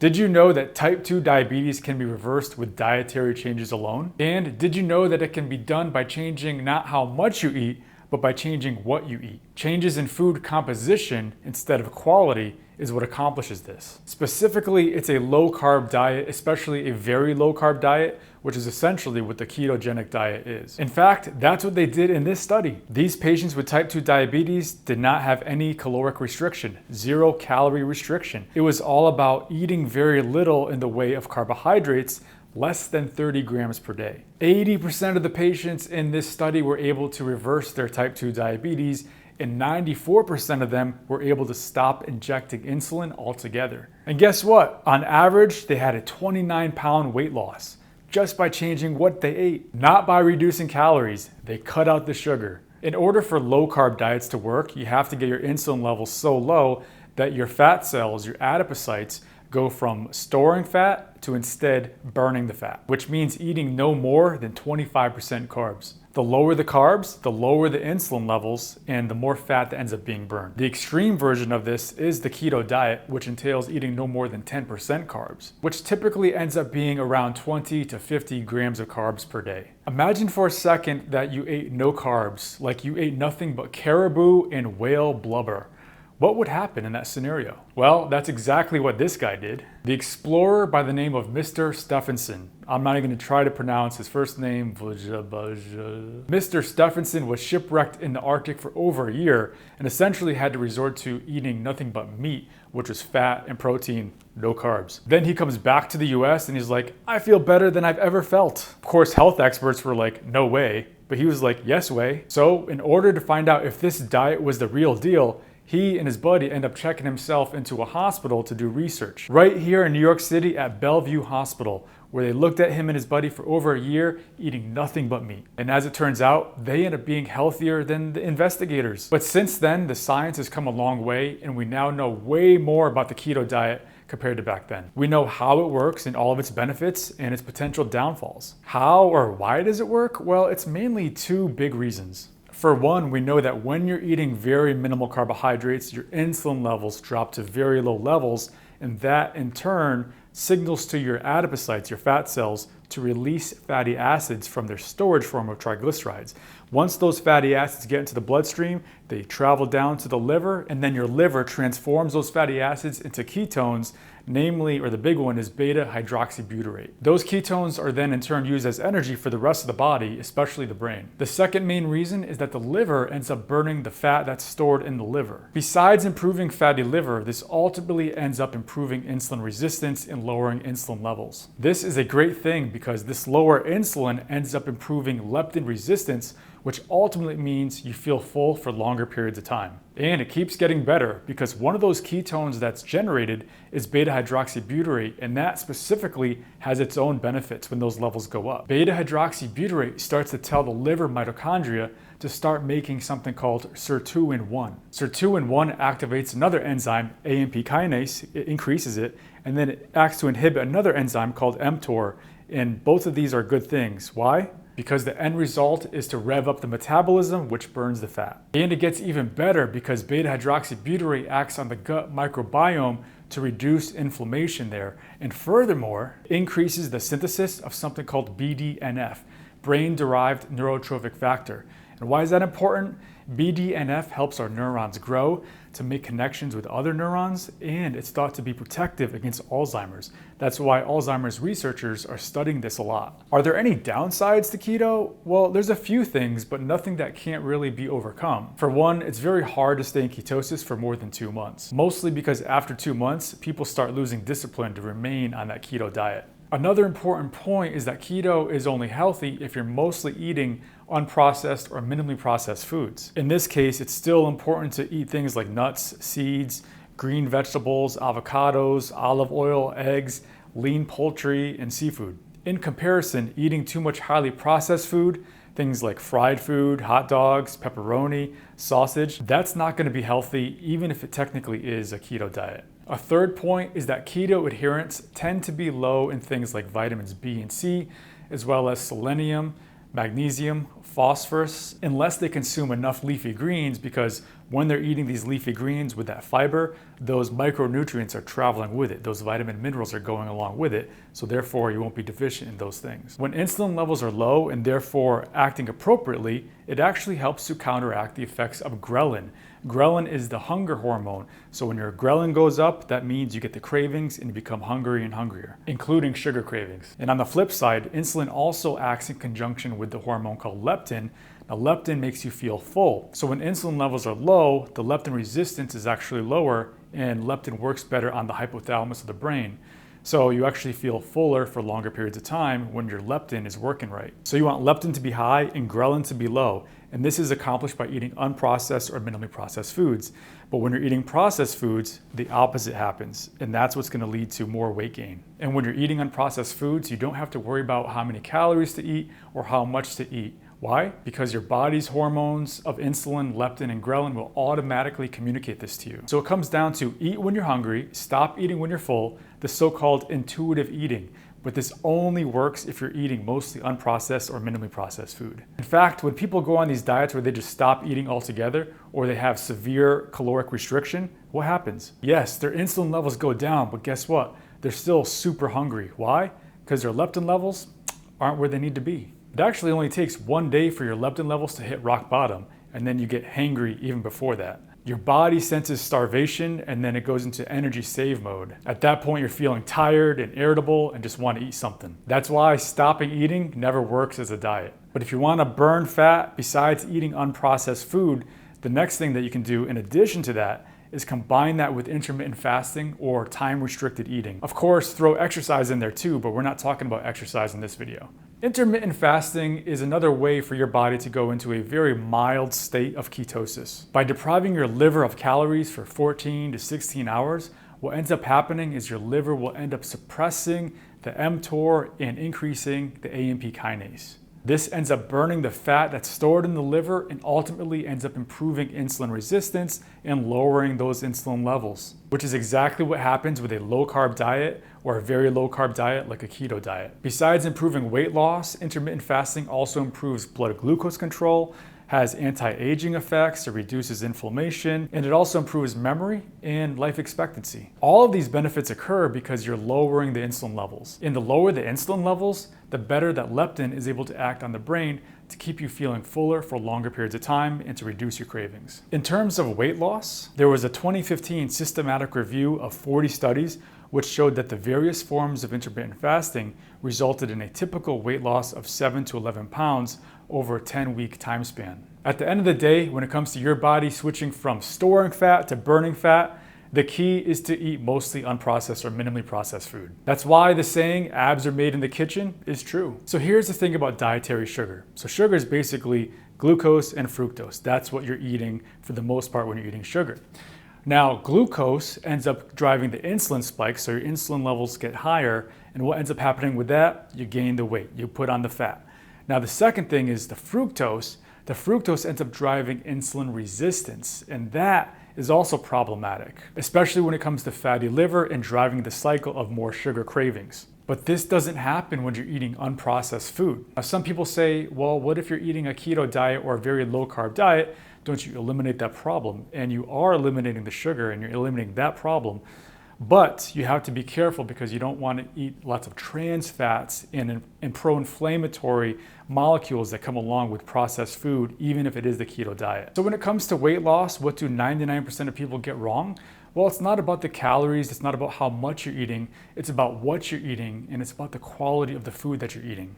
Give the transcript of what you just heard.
Did you know that type 2 diabetes can be reversed with dietary changes alone? And did you know that it can be done by changing not how much you eat, but by changing what you eat? Changes in food composition instead of quality is what accomplishes this. Specifically, it's a low-carb diet, especially a very low-carb diet, which is essentially what the ketogenic diet is. In fact, that's what they did in this study. These patients with type 2 diabetes did not have any caloric restriction, 0 calorie restriction. It was all about eating very little in the way of carbohydrates, less than 30 grams per day. 80% of the patients in this study were able to reverse their type 2 diabetes, and 94% of them were able to stop injecting insulin altogether. And guess what? On average, they had a 29-pound weight loss just by changing what they ate. Not by reducing calories, they cut out the sugar. In order for low-carb diets to work, you have to get your insulin levels so low that your fat cells, your adipocytes, go from storing fat to instead burning the fat, which means eating no more than 25% carbs. The lower the carbs, the lower the insulin levels, and the more fat that ends up being burned. The extreme version of this is the keto diet, which entails eating no more than 10% carbs, which typically ends up being around 20 to 50 grams of carbs per day. Imagine for a second that you ate no carbs, like you ate nothing but caribou and whale blubber. What would happen in that scenario? Well, that's exactly what this guy did. The explorer by the name of Mr. Stephenson. I'm not even going to try to pronounce his first name. Mr. Stephenson was shipwrecked in the Arctic for over a year and essentially had to resort to eating nothing but meat, which was fat and protein, no carbs. Then he comes back to the US and he's like, I feel better than I've ever felt. Of course, health experts were like, no way. But he was like, yes way. So in order to find out if this diet was the real deal, he and his buddy end up checking himself into a hospital to do research. Right here in New York City at Bellevue Hospital, where they looked at him and his buddy for over a year, eating nothing but meat. And as it turns out, they end up being healthier than the investigators. But since then, the science has come a long way, and we now know way more about the keto diet compared to back then. We know how it works and all of its benefits and its potential downfalls. How or why does it work? Well, it's mainly two big reasons. For one, we know that when you're eating very minimal carbohydrates, your insulin levels drop to very low levels, and that in turn signals to your adipocytes, your fat cells, to release fatty acids from their storage form of triglycerides. Once those fatty acids get into the bloodstream, they travel down to the liver, and then your liver transforms those fatty acids into ketones, namely, or the big one is beta-hydroxybutyrate. Those ketones are then in turn used as energy for the rest of the body, especially the brain. The second main reason is that the liver ends up burning the fat that's stored in the liver. Besides improving fatty liver, this ultimately ends up improving insulin resistance and lowering insulin levels. This is a great thing because this lower insulin ends up improving leptin resistance, which ultimately means you feel full for longer periods of time. And it keeps getting better because one of those ketones that's generated is beta-hydroxybutyrate, and that specifically has its own benefits when those levels go up. Beta-hydroxybutyrate starts to tell the liver mitochondria to start making something called sirtuin-1. Sirtuin-1 activates another enzyme, AMP kinase, it increases it, and then it acts to inhibit another enzyme called mTOR, and both of these are good things. Why? Because the end result is to rev up the metabolism, which burns the fat. And it gets even better because beta-hydroxybutyrate acts on the gut microbiome to reduce inflammation there, and furthermore, increases the synthesis of something called BDNF, brain-derived neurotrophic factor. And why is that important? BDNF helps our neurons grow to make connections with other neurons, and it's thought to be protective against Alzheimer's. That's why Alzheimer's researchers are studying this a lot. Are there any downsides to keto? Well, there's a few things, but nothing that can't really be overcome. For one, it's very hard to stay in ketosis for more than 2 months, mostly because after 2 months, people start losing discipline to remain on that keto diet. Another important point is that keto is only healthy if you're mostly eating unprocessed or minimally processed foods. In this case, it's still important to eat things like nuts, seeds, green vegetables, avocados, olive oil, eggs, lean poultry, and seafood. In comparison, eating too much highly processed food, things like fried food, hot dogs, pepperoni, sausage, that's not going to be healthy even if it technically is a keto diet. A third point is that keto adherents tend to be low in things like vitamins B and C, as well as selenium, magnesium, phosphorus, unless they consume enough leafy greens, because when they're eating these leafy greens with that fiber, those micronutrients are traveling with it. Those vitamin minerals are going along with it. So therefore, you won't be deficient in those things. When insulin levels are low and therefore acting appropriately, it actually helps to counteract the effects of ghrelin. Ghrelin is the hunger hormone. So when your ghrelin goes up, that means you get the cravings and you become hungry and hungrier, including sugar cravings. And on the flip side, insulin also acts in conjunction with the hormone called leptin. Now, leptin makes you feel full. So when insulin levels are low, the leptin resistance is actually lower and leptin works better on the hypothalamus of the brain. So you actually feel fuller for longer periods of time when your leptin is working right. So you want leptin to be high and ghrelin to be low. And this is accomplished by eating unprocessed or minimally processed foods. But when you're eating processed foods, the opposite happens. And that's what's going to lead to more weight gain. And when you're eating unprocessed foods, you don't have to worry about how many calories to eat or how much to eat. Why? Because your body's hormones of insulin, leptin, and ghrelin will automatically communicate this to you. So it comes down to eat when you're hungry, stop eating when you're full, the so-called intuitive eating. But this only works if you're eating mostly unprocessed or minimally processed food. In fact, when people go on these diets where they just stop eating altogether or they have severe caloric restriction, what happens? Yes, their insulin levels go down, but guess what? They're still super hungry. Why? Because their leptin levels aren't where they need to be. It actually only takes 1 day for your leptin levels to hit rock bottom, and then you get hangry even before that. Your body senses starvation and then it goes into energy save mode. At that point, you're feeling tired and irritable and just want to eat something. That's why stopping eating never works as a diet. But if you want to burn fat besides eating unprocessed food, the next thing that you can do in addition to that is combine that with intermittent fasting or time-restricted eating. Of course, throw exercise in there too, but we're not talking about exercise in this video. Intermittent fasting is another way for your body to go into a very mild state of ketosis. By depriving your liver of calories for 14 to 16 hours, what ends up happening is your liver will end up suppressing the mTOR and increasing the AMP kinase. This ends up burning the fat that's stored in the liver and ultimately ends up improving insulin resistance and lowering those insulin levels, which is exactly what happens with a low-carb diet or a very low-carb diet like a keto diet. Besides improving weight loss, intermittent fasting also improves blood glucose control, has anti-aging effects, it reduces inflammation, and it also improves memory and life expectancy. All of these benefits occur because you're lowering the insulin levels. And the lower the insulin levels, the better that leptin is able to act on the brain to keep you feeling fuller for longer periods of time and to reduce your cravings. In terms of weight loss, there was a 2015 systematic review of 40 studies which showed that the various forms of intermittent fasting resulted in a typical weight loss of 7 to 11 pounds over a 10-week time span. At the end of the day, when it comes to your body switching from storing fat to burning fat, the key is to eat mostly unprocessed or minimally processed food. That's why the saying, abs are made in the kitchen, is true. So here's the thing about dietary sugar. So sugar is basically glucose and fructose. That's what you're eating for the most part when you're eating sugar. Now, glucose ends up driving the insulin spike, so your insulin levels get higher, and what ends up happening with that? You gain the weight, you put on the fat. Now, the second thing is the fructose. The fructose ends up driving insulin resistance, and that is also problematic, especially when it comes to fatty liver and driving the cycle of more sugar cravings. But this doesn't happen when you're eating unprocessed food. Now, some people say, well, what if you're eating a keto diet or a very low carb diet? Don't you eliminate that problem? And you are eliminating the sugar and you're eliminating that problem. But you have to be careful because you don't want to eat lots of trans fats and pro-inflammatory molecules that come along with processed food, even if it is the keto diet. So when it comes to weight loss, what do 99% of people get wrong? Well, it's not about the calories, it's not about how much you're eating, it's about what you're eating, and it's about the quality of the food that you're eating.